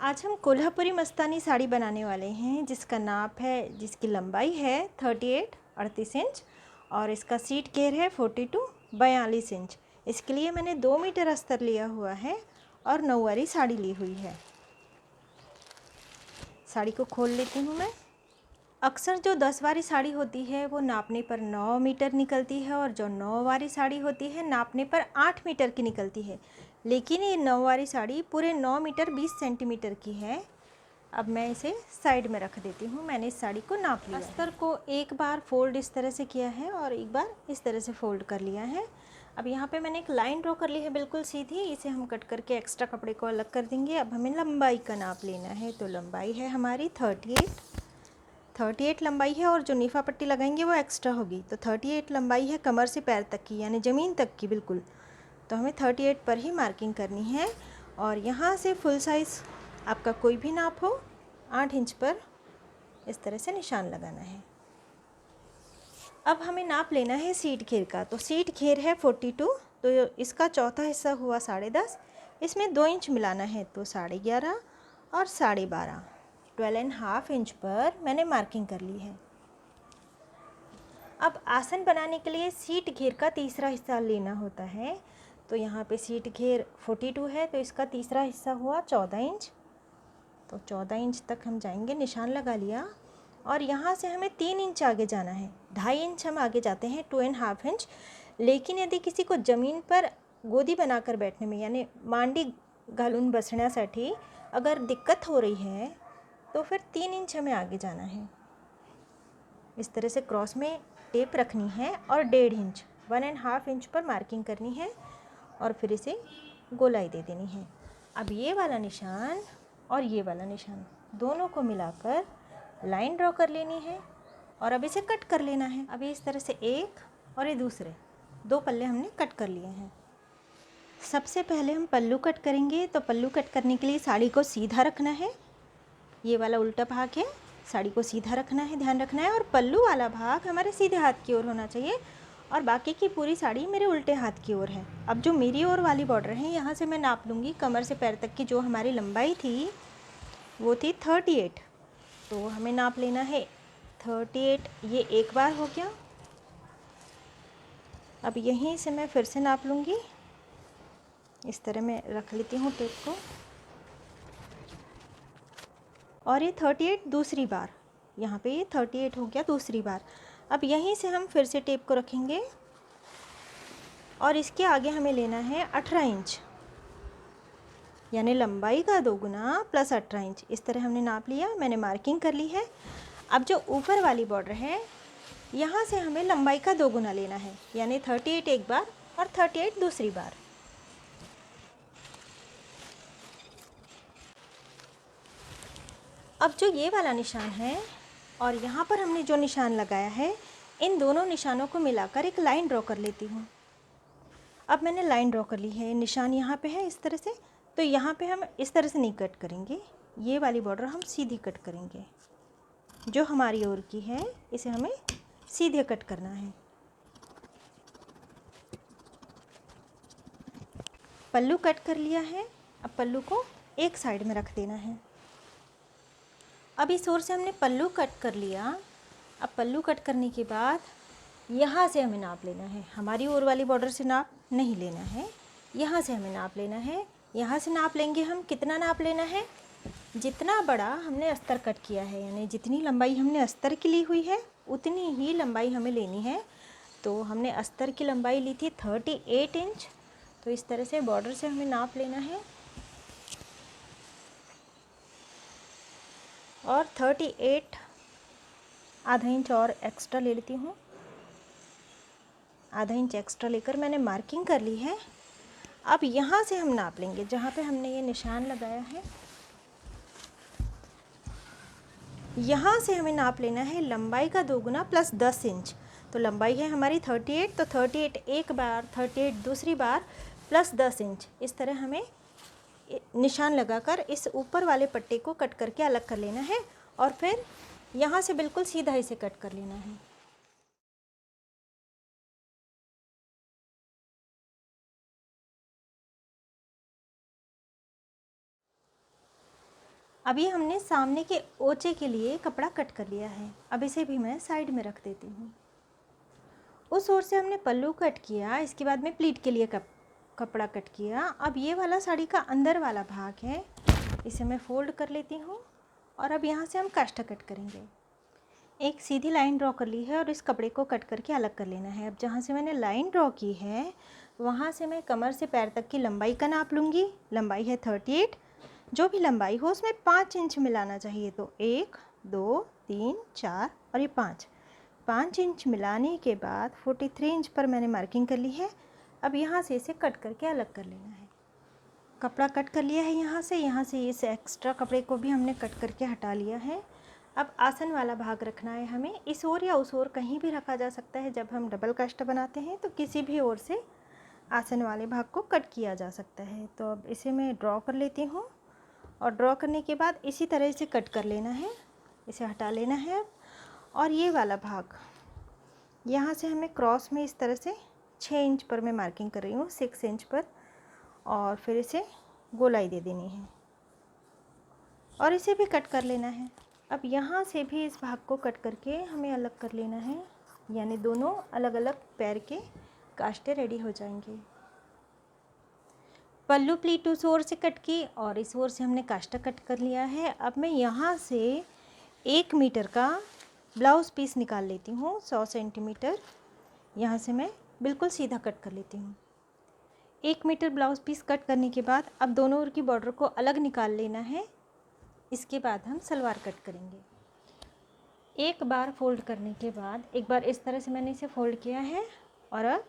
आज हम कोल्हापुरी मस्तानी साड़ी बनाने वाले हैं जिसका नाप है, जिसकी लंबाई है 38 इंच और इसका सीट घेर है 42 इंच। इसके लिए मैंने 2 मीटर अस्तर लिया हुआ है और 9 वारी साड़ी ली हुई है। साड़ी को खोल लेती हूँ मैं। अक्सर जो 10 वारी साड़ी होती है वो नापने पर 9 मीटर निकलती है और जो 9 वारी साड़ी होती है नापने पर 8 मीटर की निकलती है, लेकिन ये 9 वारी साड़ी पूरे 9 मीटर 20 सेंटीमीटर की है। अब मैं इसे साइड में रख देती हूँ। मैंने इस साड़ी को नाप लिया। अस्तर को एक बार फोल्ड इस तरह से किया है और एक बार इस तरह से फोल्ड कर लिया है। अब यहाँ पे मैंने एक लाइन ड्रॉ कर ली है बिल्कुल सीधी। इसे हम कट करके एक्स्ट्रा कपड़े को अलग कर देंगे। अब हमें लंबाई का नाप लेना है, तो लंबाई है हमारी 38 लंबाई है और जो नीफा पट्टी लगाएंगे वो एक्स्ट्रा होगी। तो 38 लंबाई है कमर से पैर तक की, यानी ज़मीन तक की बिल्कुल। तो हमें 38 पर ही मार्किंग करनी है और यहाँ से फुल साइज़ आपका कोई भी नाप हो 8 इंच पर इस तरह से निशान लगाना है। अब हमें नाप लेना है सीट घेर का। तो सीट घेर है 42, तो इसका चौथा हिस्सा हुआ 10.5। इसमें 2 इंच मिलाना है, तो 11.5 और 12.5, 12.5 इंच पर मैंने मार्किंग कर ली है। अब आसन बनाने के लिए सीट घेर का तीसरा हिस्सा लेना होता है। तो यहाँ पे सीट घेर 42 है, तो इसका तीसरा हिस्सा हुआ 14 इंच। तो 14 इंच तक हम जाएंगे, निशान लगा लिया और यहाँ से हमें 3 इंच आगे जाना है। 2.5 इंच हम आगे जाते हैं, 2.5 इंच। लेकिन यदि किसी को ज़मीन पर गोदी बनाकर बैठने में, यानी मांडी घालून बसण्यासाठी अगर दिक्कत हो रही है, तो फिर 3 इंच हमें आगे जाना है। इस तरह से क्रॉस में टेप रखनी है और 1.5 इंच, 1.5 इंच पर मार्किंग करनी है और फिर इसे गोलाई दे देनी है। अब ये वाला निशान और ये वाला निशान दोनों को मिलाकर लाइन ड्रॉ कर लेनी है और अब इसे कट कर लेना है। अभी इस तरह से एक और ये दूसरे 2 पल्ले हमने कट कर लिए हैं। सबसे पहले हम पल्लू कट करेंगे। तो पल्लू कट करने के लिए साड़ी को सीधा रखना है। ये वाला उल्टा भाग है, साड़ी को सीधा रखना है, ध्यान रखना है। और पल्लू वाला भाग हमारे सीधे हाथ की ओर होना चाहिए और बाकी की पूरी साड़ी मेरे उल्टे हाथ की ओर है। अब जो मेरी ओर वाली बॉर्डर है, यहाँ से मैं नाप लूँगी कमर से पैर तक की जो हमारी लंबाई थी वो थी 38। तो हमें नाप लेना है 38। ये एक बार हो गया। अब यहीं से मैं फिर से नाप लूँगी। इस तरह मैं रख लेती हूँ टेप को और ये 38 दूसरी बार, यहाँ पे ये 38 हो गया दूसरी बार। अब यहीं से हम फिर से टेप को रखेंगे और इसके आगे हमें लेना है 18 इंच, यानी लंबाई का 2 गुना प्लस 18 इंच। इस तरह हमने नाप लिया, मैंने मार्किंग कर ली है। अब जो ऊपर वाली बॉर्डर है, यहाँ से हमें लंबाई का 2 गुना लेना है, यानी 38 एक बार और 38 दूसरी बार। अब जो ये वाला निशान है और यहाँ पर हमने जो निशान लगाया है, इन दोनों निशानों को मिलाकर एक लाइन ड्रॉ कर लेती हूँ। अब मैंने लाइन ड्रॉ कर ली है, निशान यहाँ पे है इस तरह से। तो यहाँ पे हम इस तरह से नहीं कट करेंगे, ये वाली बॉर्डर हम सीधी कट करेंगे। जो हमारी ओर की है इसे हमें सीधे कट करना है। पल्लू कट कर लिया है। अब पल्लू को एक साइड में रख देना है। अब इस ओर से हमने पल्लू कट कर लिया। अब पल्लू कट करने के बाद यहाँ से हमें नाप लेना है। हमारी ओर वाली बॉर्डर से नाप नहीं लेना है, यहाँ से हमें नाप लेना है। यहाँ से नाप लेंगे हम, कितना नाप लेना है, जितना बड़ा हमने अस्तर कट किया है, यानी जितनी लंबाई हमने अस्तर की ली हुई है उतनी ही लंबाई हमें लेनी है। तो हमने अस्तर की लंबाई ली थी 38 इंच। तो इस तरह से बॉर्डर से हमें नाप लेना है और 38 आधा इंच और एक्स्ट्रा ले लेती हूँ। आधा इंच एक्स्ट्रा लेकर मैंने मार्किंग कर ली है। अब यहाँ से हम नाप लेंगे, जहाँ पे हमने ये निशान लगाया है यहाँ से हमें नाप लेना है लंबाई का 2 गुना प्लस 10 इंच। तो लंबाई है हमारी 38, तो 38 एक बार, 38 दूसरी बार प्लस 10 इंच। इस तरह हमें निशान लगाकर इस ऊपर वाले पट्टे को कट करके अलग कर लेना है और फिर यहाँ से बिल्कुल सीधा इसे कट कर लेना है। अभी हमने सामने के ओचे के लिए कपड़ा कट कर लिया है। अब इसे भी मैं साइड में रख देती हूँ। उस ओर से हमने पल्लू कट किया, इसके बाद में प्लीट के लिए कपड़ा कट किया। अब ये वाला साड़ी का अंदर वाला भाग है, इसे मैं फोल्ड कर लेती हूँ और अब यहाँ से हम काष्ठा कट करेंगे। एक सीधी लाइन ड्रॉ कर ली है और इस कपड़े को कट करके अलग कर लेना है। अब जहाँ से मैंने लाइन ड्रॉ की है वहाँ से मैं कमर से पैर तक की लंबाई का नाप लूँगी। लंबाई है 38, जो भी लंबाई हो उसमें 5 इंच मिलाना चाहिए। तो 1 2 3 4 और ये 5 इंच मिलाने के बाद 43 इंच पर मैंने मार्किंग कर ली है। अब यहाँ से इसे कट करके अलग कर लेना है। कपड़ा कट कर लिया है यहाँ से इस एक्स्ट्रा कपड़े को भी हमने कट करके हटा लिया है। अब आसन वाला भाग रखना है हमें। इस ओर या उस ओर कहीं भी रखा जा सकता है। जब हम डबल काष्ठा बनाते हैं तो किसी भी ओर से आसन वाले भाग को कट किया जा सकता है। तो अब इसे मैं ड्रॉ कर लेती हूँ और ड्रॉ करने के बाद इसी तरह से कट कर लेना है, इसे हटा लेना है। और ये वाला भाग यहाँ से हमें क्रॉस में इस तरह से 6 इंच पर मैं मार्किंग कर रही हूँ, 6 इंच पर, और फिर इसे गोलाई दे देनी है और इसे भी कट कर लेना है। अब यहाँ से भी इस भाग को कट करके हमें अलग कर लेना है, यानी दोनों अलग अलग पैर के काष्ठे रेडी हो जाएंगे। पल्लू प्लीट उस ओर से कट की और इस ओर से हमने काष्ठा कट कर लिया है। अब मैं यहाँ से 1 मीटर का ब्लाउज़ पीस निकाल लेती हूँ, 100 सेंटीमीटर। यहाँ से मैं बिल्कुल सीधा कट कर लेती हूँ। 1 मीटर ब्लाउज़ पीस कट करने के बाद अब दोनों ओर की बॉर्डर को अलग निकाल लेना है। इसके बाद हम सलवार कट करेंगे। एक बार फोल्ड करने के बाद एक बार इस तरह से मैंने इसे फोल्ड किया है और अब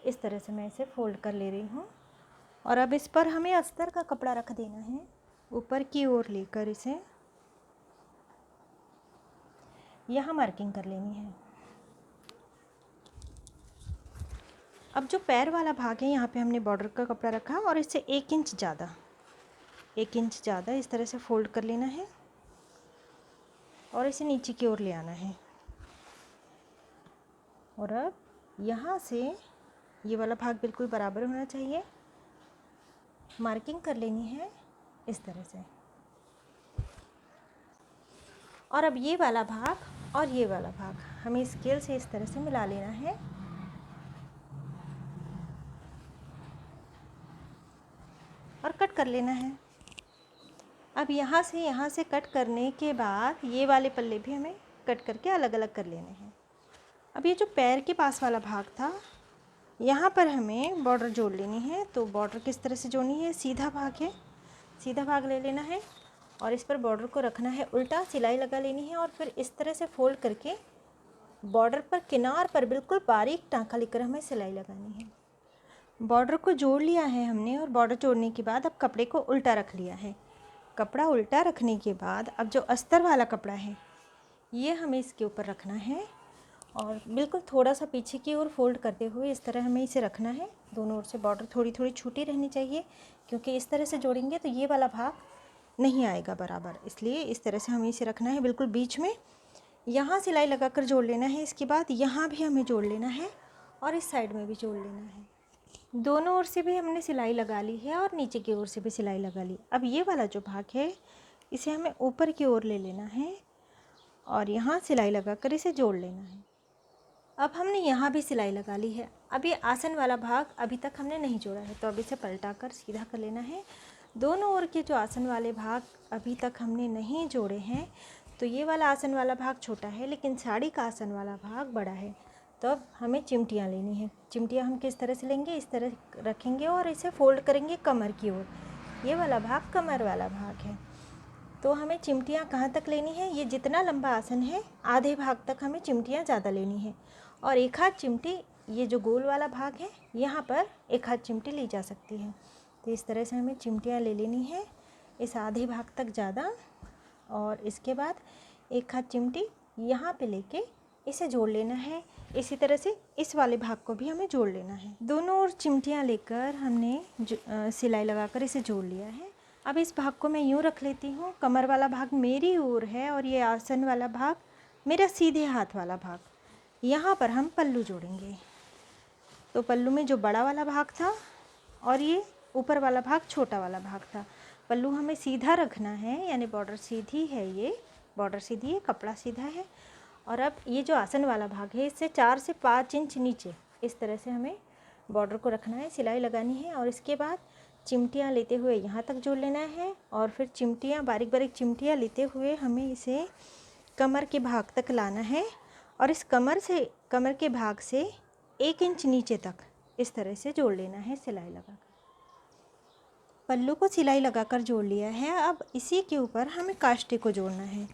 इस तरह से मैं इसे फोल्ड कर ले रही हूँ। और अब इस पर हमें अस्तर का कपड़ा रख देना है, ऊपर की ओर लेकर इसे यहाँ मार्किंग कर लेनी है। अब जो पैर वाला भाग है यहाँ पे हमने बॉर्डर का कपड़ा रखा और इससे 1 इंच ज़्यादा इस तरह से फोल्ड कर लेना है और इसे नीचे की ओर ले आना है। और अब यहाँ से ये वाला भाग बिल्कुल बराबर होना चाहिए, मार्किंग कर लेनी है इस तरह से। और अब ये वाला भाग और ये वाला भाग हमें स्केल से इस तरह से मिला लेना है। और कट कर लेना है। अब यहाँ से कट करने के बाद ये वाले पल्ले भी हमें कट करके अलग अलग कर लेने हैं। अब ये जो पैर के पास वाला भाग था यहाँ पर हमें बॉर्डर जोड़ लेनी है। तो बॉर्डर किस तरह से जोड़नी है, सीधा भाग है, सीधा भाग ले लेना है और इस पर बॉर्डर को रखना है उल्टा, सिलाई लगा लेनी है और फिर इस तरह से फोल्ड करके बॉर्डर पर किनार पर बिल्कुल बारीक टाँका लेकर हमें सिलाई लगानी है। बॉर्डर को जोड़ लिया है हमने और बॉर्डर जोड़ने के बाद अब कपड़े को उल्टा रख लिया है। कपड़ा उल्टा रखने के बाद अब जो अस्तर वाला कपड़ा है ये हमें इसके ऊपर रखना है और बिल्कुल थोड़ा सा पीछे की ओर फोल्ड करते हुए इस तरह हमें इसे रखना है। दोनों ओर से बॉर्डर थोड़ी थोड़ी छूटी रहनी चाहिए, क्योंकि इस तरह से जोड़ेंगे तो ये वाला भाग नहीं आएगा बराबर, इसलिए इस तरह से हमें इसे रखना है बिल्कुल बीच में। यहाँ सिलाई लगाकर जोड़ लेना है, इसके बाद यहाँ भी हमें जोड़ लेना है और इस साइड में भी जोड़ लेना है। दोनों ओर से भी हमने सिलाई लगा ली है और नीचे की ओर से भी सिलाई लगा ली। अब ये वाला जो भाग है इसे हमें ऊपर की ओर ले लेना है और यहाँ सिलाई लगाकर इसे जोड़ लेना है। अब हमने यहाँ भी सिलाई लगा ली है। अब ये आसन वाला भाग अभी तक हमने नहीं जोड़ा है, तो अब इसे पलटाकर सीधा कर लेना है। दोनों ओर के जो आसन वाले भाग अभी तक हमने नहीं जोड़े हैं, तो ये वाला आसन वाला भाग छोटा है लेकिन साड़ी का आसन वाला भाग बड़ा है। तो अब हमें चिमटियाँ लेनी है। चिमटियाँ हम किस तरह से लेंगे, इस तरह रखेंगे और इसे फोल्ड करेंगे कमर की ओर। ये वाला भाग कमर वाला भाग है। तो हमें चिमटियाँ कहाँ तक लेनी है, ये जितना लंबा आसन है आधे भाग तक हमें चिमटियाँ ज़्यादा लेनी है और एक हाथ चिमटी, ये जो गोल वाला भाग है यहाँ पर एक हाथ चिमटी ली जा सकती है। तो इस तरह से हमें चिमटियाँ ले लेनी है इस आधे भाग तक ज़्यादा और इसके बाद एक हाथ चिमटी यहाँ पे लेके इसे जोड़ लेना है। इसी तरह से इस वाले भाग को भी हमें जोड़ लेना है। दोनों ओर चिमटियाँ लेकर हमने सिलाई लगाकर इसे जोड़ लिया है। अब इस भाग को मैं यूँ रख लेती हूँ, कमर वाला भाग मेरी ओर है और ये आसन वाला भाग मेरा सीधे हाथ वाला भाग। यहाँ पर हम पल्लू जोड़ेंगे। तो पल्लू में जो बड़ा वाला भाग था और ये ऊपर वाला भाग छोटा वाला भाग था, पल्लू हमें सीधा रखना है, यानी बॉर्डर सीधी है, ये बॉर्डर सीधी है, कपड़ा सीधा है। और अब ये जो आसन वाला भाग है इससे 4 से 5 इंच नीचे इस तरह से हमें बॉर्डर को रखना है, सिलाई लगानी है। और इसके बाद चिमटियाँ लेते हुए यहाँ तक जोड़ लेना है, और फिर चिमटियाँ बारीक बारीक चिमटियाँ लेते हुए हमें इसे कमर के भाग तक लाना है, और इस कमर के भाग से 1 इंच नीचे तक इस तरह से जोड़ लेना है सिलाई लगाकर। पल्लू को सिलाई लगाकर जोड़ लिया है। अब इसी के ऊपर हमें काष्टे को जोड़ना है।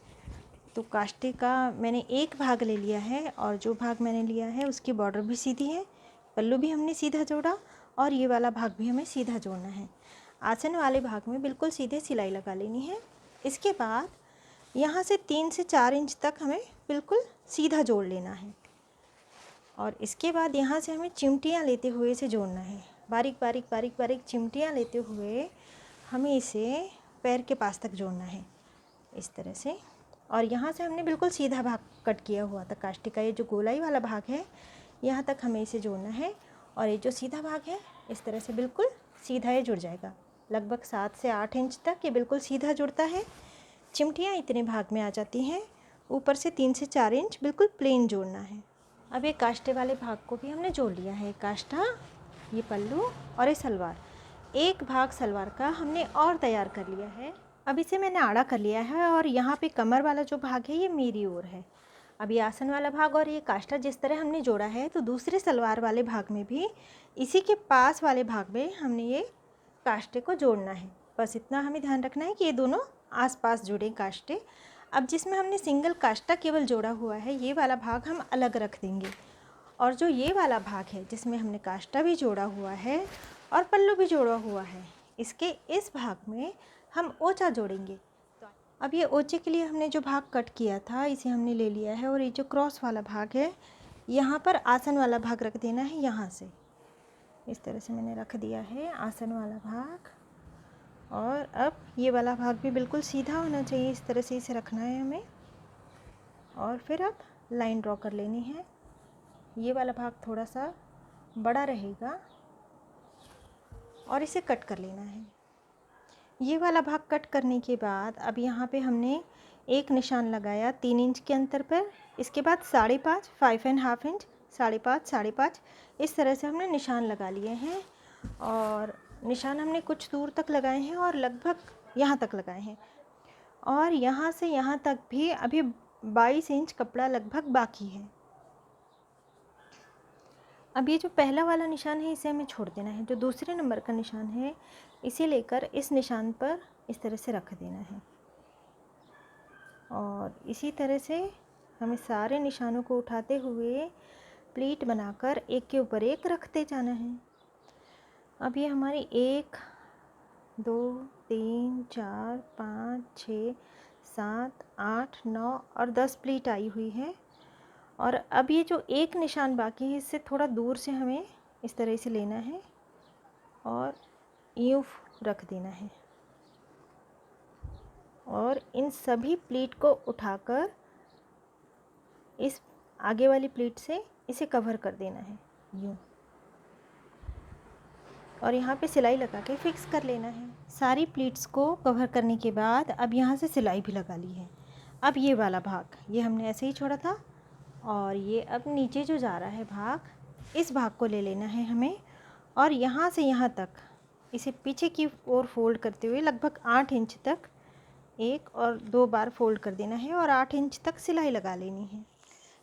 तो काष्टे का मैंने एक भाग ले लिया है, और जो भाग मैंने लिया है उसकी बॉर्डर भी सीधी है, पल्लू भी हमने सीधा जोड़ा, और ये वाला भाग भी हमें सीधा जोड़ना है। आसन वाले भाग में बिल्कुल सीधे सिलाई लगा लेनी है। इसके बाद यहाँ से 3 से 4 इंच तक हमें बिल्कुल सीधा जोड़ लेना है, और इसके बाद यहाँ से हमें चिमटियाँ लेते हुए इसे जोड़ना है। बारीक बारीक बारीक बारीक चिमटियाँ लेते हुए हमें इसे पैर के पास तक जोड़ना है इस तरह से। और यहाँ से हमने बिल्कुल सीधा भाग कट किया हुआ था काष्टे का, ये जो गोलाई वाला भाग है यहाँ तक हमें इसे जोड़ना है, और ये जो सीधा भाग है इस तरह से बिल्कुल सीधा ये जुड़ जाएगा। लगभग 7 से 8 इंच तक ये बिल्कुल सीधा जुड़ता है। चिमटियाँ इतने भाग में आ जाती हैं। ऊपर से 3 से 4 इंच बिल्कुल प्लेन जोड़ना है। अब ये काष्टे वाले भाग को भी हमने जोड़ लिया है। काष्टा, ये पल्लू और ये सलवार, एक भाग सलवार का हमने और तैयार कर लिया है। अब इसे मैंने आड़ा कर लिया है, और यहाँ पे कमर वाला जो भाग है ये मेरी ओर है। अब ये आसन वाला भाग और ये काष्टा जिस तरह हमने जोड़ा है, तो दूसरे सलवार वाले भाग में भी इसी के पास वाले भाग में हमने ये काष्टे को जोड़ना है। बस इतना हमें ध्यान रखना है कि ये दोनों आसपास जुड़े काष्टे। अब जिसमें हमने सिंगल काष्टा केवल जोड़ा हुआ है, ये वाला भाग हम अलग रख देंगे, और जो ये वाला भाग है जिसमें हमने काष्टा भी जोड़ा हुआ है और पल्लू भी जोड़ा हुआ है, इसके इस भाग में हम ओचा जोड़ेंगे। अब ये ओचे के लिए हमने जो भाग कट किया था इसे हमने ले लिया है, और ये जो क्रॉस वाला भाग है यहाँ पर आसन वाला भाग रख देना है। यहाँ से इस तरह से मैंने रख दिया है आसन वाला भाग, और अब ये वाला भाग भी बिल्कुल सीधा होना चाहिए, इस तरह से इसे रखना है हमें। और फिर अब लाइन ड्रॉ कर लेनी है। ये वाला भाग थोड़ा सा बड़ा रहेगा, और इसे कट कर लेना है। ये वाला भाग कट करने के बाद अब यहाँ पे हमने एक निशान लगाया 3 इंच के अंतर पर। इसके बाद 5.5, 5.5 इंच, 5.5, 5.5 इस तरह से हमने निशान लगा लिए हैं, और निशान हमने कुछ दूर तक लगाए हैं और लगभग यहाँ तक लगाए हैं। और यहाँ से यहाँ तक भी अभी 22 इंच कपड़ा लगभग बाकी है। अब ये जो पहला वाला निशान है इसे हमें छोड़ देना है। जो दूसरे नंबर का निशान है इसे लेकर इस निशान पर इस तरह से रख देना है, और इसी तरह से हमें सारे निशानों को उठाते हुए प्लीट बनाकर एक के ऊपर एक रखते जाना है। अब ये हमारी 1, 2, 3, 4, 5, 6, 7, 8, 9 और 10 प्लीट आई हुई है। और अब ये जो एक निशान बाकी है इससे थोड़ा दूर से हमें इस तरह से लेना है और यूँ रख देना है, और इन सभी प्लीट को उठाकर इस आगे वाली प्लीट से इसे कवर कर देना है यूँ, और यहाँ पे सिलाई लगा के फिक्स कर लेना है। सारी प्लीट्स को कवर करने के बाद अब यहाँ से सिलाई भी लगा ली है। अब ये वाला भाग ये हमने ऐसे ही छोड़ा था, और ये अब नीचे जो जा रहा है भाग, इस भाग को ले लेना है हमें, और यहाँ से यहाँ तक इसे पीछे की ओर फोल्ड करते हुए लगभग 8 इंच तक 1 और 2 बार फोल्ड कर देना है, और 8 इंच तक सिलाई लगा लेनी है।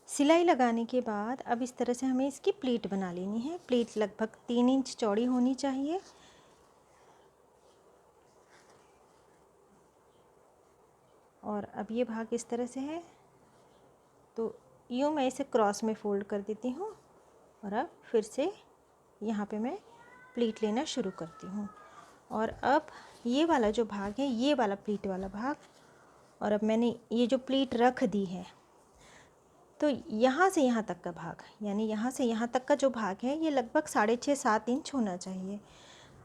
सिलाई लगाने के बाद अब इस तरह से हमें इसकी प्लीट बना लेनी है। प्लीट लगभग 3 इंच चौड़ी होनी चाहिए। और अब ये भाग इस तरह से है, तो यूँ मैं इसे क्रॉस में फ़ोल्ड कर देती हूँ, और अब फिर से यहाँ पे मैं प्लीट लेना शुरू करती हूँ। और अब ये वाला जो भाग है, ये वाला प्लीट वाला भाग, और अब मैंने ये जो प्लीट रख दी है, तो यहाँ से यहाँ तक का भाग, यानी यहाँ से यहाँ तक का जो भाग है ये लगभग 6.5-7 इंच होना चाहिए।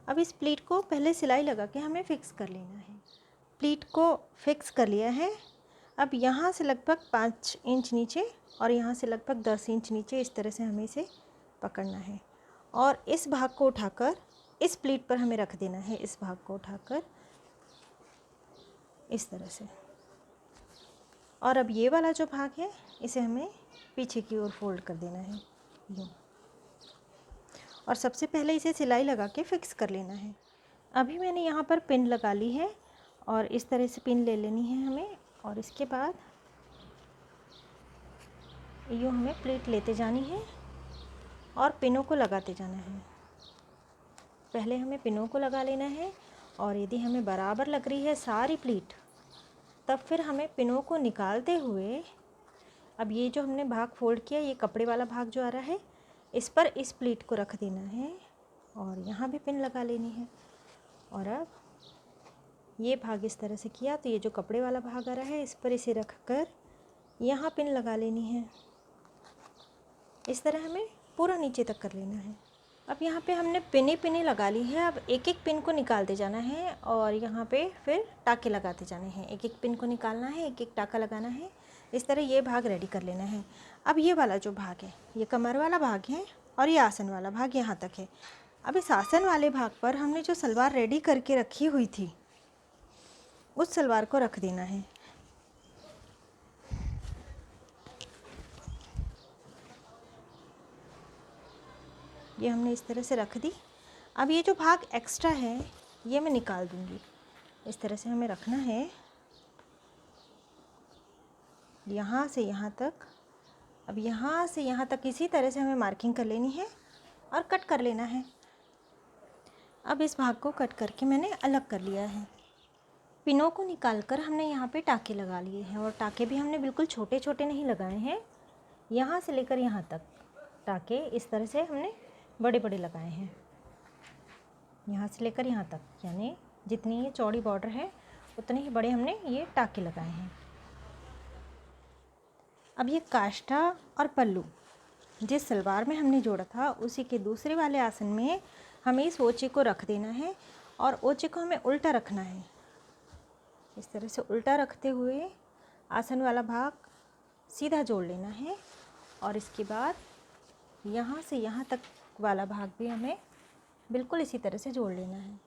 अब इस प्लीट को पहले सिलाई लगा के हमें फ़िक्स कर लेना है। प्लीट को फिक्स कर लिया है। अब यहाँ से लगभग 5 इंच नीचे और यहाँ से लगभग 10 इंच नीचे इस तरह से हमें इसे पकड़ना है, और इस भाग को उठाकर इस प्लीट पर हमें रख देना है। इस भाग को उठाकर इस तरह से। और अब ये वाला जो भाग है इसे हमें पीछे की ओर फोल्ड कर देना है यूँ, और सबसे पहले इसे सिलाई लगा के फिक्स कर लेना है। अभी मैंने यहाँ पर पिन लगा ली है और इस तरह से पिन ले लेनी है हमें, और इसके बाद यूँ हमें प्लेट लेते जानी है और पिनों को लगाते जाना है। पहले हमें पिनों को लगा लेना है, और यदि हमें बराबर लग रही है सारी प्लीट, तब फिर हमें पिनों को निकालते हुए, अब ये जो हमने भाग फोल्ड किया, ये कपड़े वाला भाग जो आ रहा है, इस पर इस प्लीट को रख देना है और यहाँ भी पिन लगा लेनी है। और अब ये भाग इस तरह से किया तो ये जो कपड़े वाला भाग आ रहा है, इस पर इसे रख कर यहाँ पिन लगा लेनी है। इस तरह हमें पूरा नीचे तक कर लेना है। अब यहाँ पे हमने पिने लगा ली है। अब एक एक पिन को निकालते जाना है और यहाँ पे फिर टाके लगाते जाने हैं। एक एक पिन को निकालना है, एक एक टाका लगाना है। इस तरह ये भाग रेडी कर लेना है। अब ये वाला जो भाग है, ये कमर वाला भाग है और ये आसन वाला भाग यहाँ तक है। अब इस आसन वाले भाग पर हमने जो सलवार रेडी करके रखी हुई थी, उस सलवार को रख देना है। ये हमने इस तरह से रख दी। अब ये जो भाग एक्स्ट्रा है ये मैं निकाल दूंगी। इस तरह से हमें रखना है, यहाँ से यहाँ तक। अब यहाँ से यहाँ तक इसी तरह से हमें मार्किंग कर लेनी है और कट कर लेना है। अब इस भाग को कट करके मैंने अलग कर लिया है। पिनों को निकालकर हमने यहाँ पे टाके लगा लिए हैं, और टाके भी हमने बिल्कुल छोटे छोटे नहीं लगाए हैं। यहाँ से लेकर यहाँ तक टाके इस तरह से हमने बड़े बड़े लगाए हैं, यहाँ से लेकर यहाँ तक, यानी जितनी ये चौड़ी बॉर्डर है उतने ही बड़े हमने ये टाके लगाए हैं। अब ये काष्ठा और पल्लू जिस सलवार में हमने जोड़ा था, उसी के दूसरे वाले आसन में हमें इस ओचे को रख देना है, और ओचे को हमें उल्टा रखना है। इस तरह से उल्टा रखते हुए आसन वाला भाग सीधा जोड़ लेना है, और इसके बाद यहाँ से यहाँ तक वाला भाग भी हमें बिल्कुल इसी तरह से जोड़ लेना है।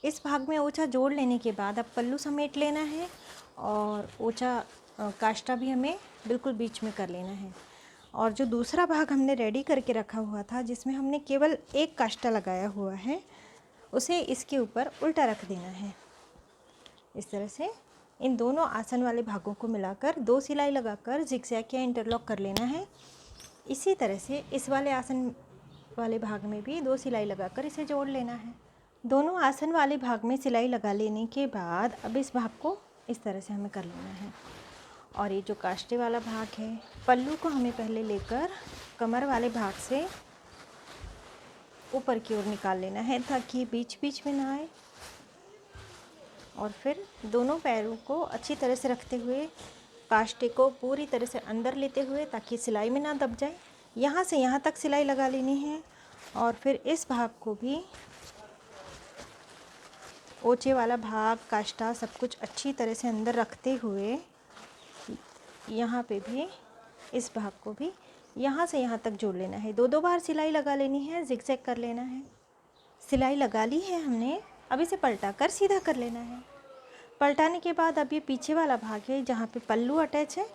इस भाग में ओछा जोड़ लेने के बाद अब पल्लू समेट लेना है, और ओछा काष्ठा भी हमें बिल्कुल बीच में कर लेना है। और जो दूसरा भाग हमने रेडी करके रखा हुआ था, जिसमें हमने केवल एक काष्ठा लगाया हुआ है, उसे इसके ऊपर उल्टा रख देना है। इस तरह से इन दोनों आसन वाले भागों को मिलाकर 2 सिलाई लगाकर जिगजैग या इंटरलॉक कर लेना है। इसी तरह से इस वाले आसन वाले भाग में भी 2 सिलाई लगाकर इसे जोड़ लेना है। दोनों आसन वाले भाग में सिलाई लगा लेने के बाद अब इस भाग को इस तरह से हमें कर लेना है। और ये जो काष्ठे वाला भाग है, पल्लू को हमें पहले लेकर कमर वाले भाग से ऊपर की ओर निकाल लेना है, ताकि बीच बीच में ना आए। और फिर दोनों पैरों को अच्छी तरह से रखते हुए काष्ठे को पूरी तरह से अंदर लेते हुए, ताकि सिलाई में ना दब जाए, यहाँ से यहाँ तक सिलाई लगा लेनी है। और फिर इस भाग को भी, ओचे वाला भाग, काष्ठा, सब कुछ अच्छी तरह से अंदर रखते हुए यहाँ पे भी इस भाग को भी यहाँ से यहाँ तक जोड़ लेना है। 2-2 बार सिलाई लगा लेनी है, जिगजैग कर लेना है। सिलाई लगा ली है हमने, अब इसे पलटा कर सीधा कर लेना है। पलटाने के बाद अब ये पीछे वाला भाग है जहाँ पे पल्लू अटैच है,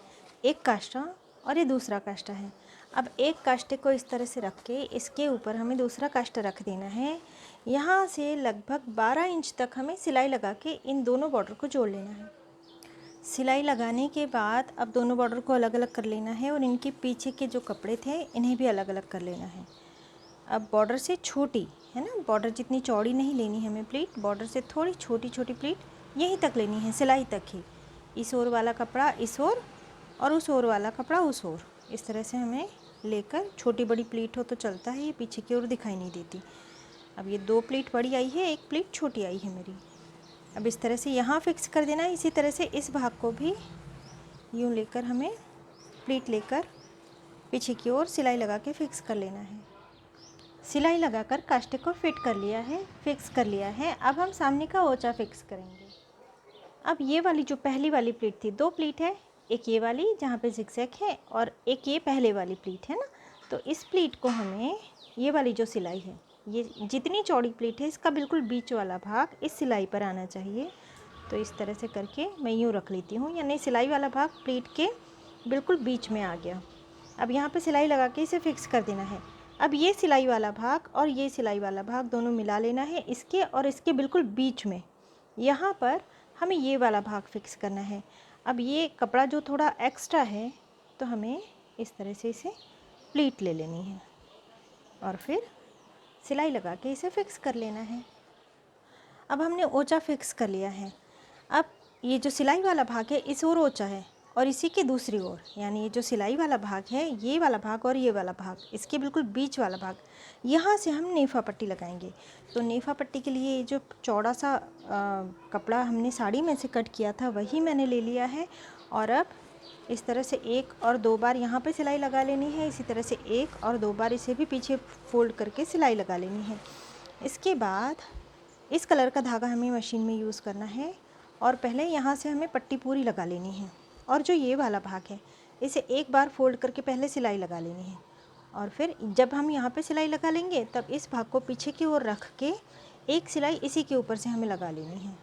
एक काष्ठा और ये दूसरा काष्ठा है। अब एक काष्ठे को इस तरह से रख के इसके ऊपर हमें दूसरा काष्ठा रख देना है। यहाँ से लगभग 12 इंच तक हमें सिलाई लगा के इन दोनों बॉर्डर को जोड़ लेना है। सिलाई लगाने के बाद अब दोनों बॉर्डर को अलग अलग कर लेना है, और इनके पीछे के जो कपड़े थे इन्हें भी अलग अलग कर लेना है। अब बॉर्डर से छोटी है ना, बॉर्डर जितनी चौड़ी नहीं लेनी है हमें प्लीट, बॉर्डर से थोड़ी छोटी छोटी प्लीट यहीं तक लेनी है, सिलाई तक ही। इस ओर वाला कपड़ा इस ओर और उस ओर वाला कपड़ा उस ओर, इस तरह से हमें लेकर, छोटी बड़ी प्लीट हो तो चलता है, ये पीछे की ओर दिखाई नहीं देती। अब ये 2 प्लीट बड़ी आई है, 1 प्लीट छोटी आई है मेरी। अब इस तरह से यहाँ फिक्स कर देना है। इसी तरह से इस भाग को भी यूँ लेकर हमें प्लीट लेकर पीछे की ओर सिलाई लगा के फिक्स कर लेना है। सिलाई लगाकर काष्ठे को फिट कर लिया है, फिक्स कर लिया है। अब हम सामने का ओचा फिक्स करेंगे। अब ये वाली जो पहली वाली प्लीट थी, 2 प्लीट है, एक ये वाली जहाँ पे जिगजैग है और एक ये पहले वाली प्लीट है ना, तो इस प्लीट को हमें, ये वाली जो सिलाई है, ये जितनी चौड़ी प्लीट है इसका बिल्कुल बीच वाला भाग इस सिलाई पर आना चाहिए, तो इस तरह से करके मैं यूँ रख लेती हूँ, यानी सिलाई वाला भाग प्लीट के बिल्कुल बीच में आ गया। अब यहाँ पे सिलाई लगा के इसे फिक्स कर देना है। अब ये सिलाई वाला भाग और ये सिलाई वाला भाग दोनों मिला लेना है इसके और इसके बिल्कुल बीच में। यहाँ पर हमें ये वाला भाग फिक्स करना है। अब ये कपड़ा जो थोड़ा एक्स्ट्रा है तो हमें इस तरह से इसे प्लीट ले लेनी है और फिर सिलाई लगा के इसे फिक्स कर लेना है। अब हमने ओचा फिक्स कर लिया है। अब ये जो सिलाई वाला भाग है इस ओर ओचा है और इसी के दूसरी ओर, यानी ये जो सिलाई वाला भाग है ये वाला भाग और ये वाला भाग, इसके बिल्कुल बीच वाला भाग, यहाँ से हम नेफा पट्टी लगाएंगे। तो नेफा पट्टी के लिए जो चौड़ा सा कपड़ा हमने साड़ी में से कट किया था वही मैंने ले लिया है और अब इस तरह से 1 और 2 बार यहाँ पे सिलाई लगा लेनी है। इसी तरह से 1 और 2 बार इसे भी पीछे फोल्ड करके सिलाई लगा लेनी है। इसके बाद इस कलर का धागा हमें मशीन में यूज़ करना है और पहले यहाँ से हमें पट्टी पूरी लगा लेनी है और जो ये वाला भाग है इसे 1 बार फोल्ड करके पहले सिलाई लगा लेनी है और फिर जब हम यहाँ पे सिलाई लगा लेंगे तब इस भाग को पीछे की ओर रख के एक सिलाई इसी के ऊपर से हमें लगा लेनी है।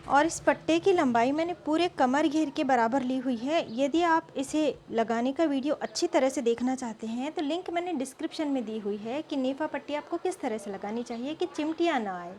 और इस पट्टे की लंबाई मैंने पूरे कमर घेर के बराबर ली हुई है। यदि आप इसे लगाने का वीडियो अच्छी तरह से देखना चाहते हैं तो लिंक मैंने डिस्क्रिप्शन में दी हुई है कि नेफा पट्टी आपको किस तरह से लगानी चाहिए कि चिमटियाँ ना आए।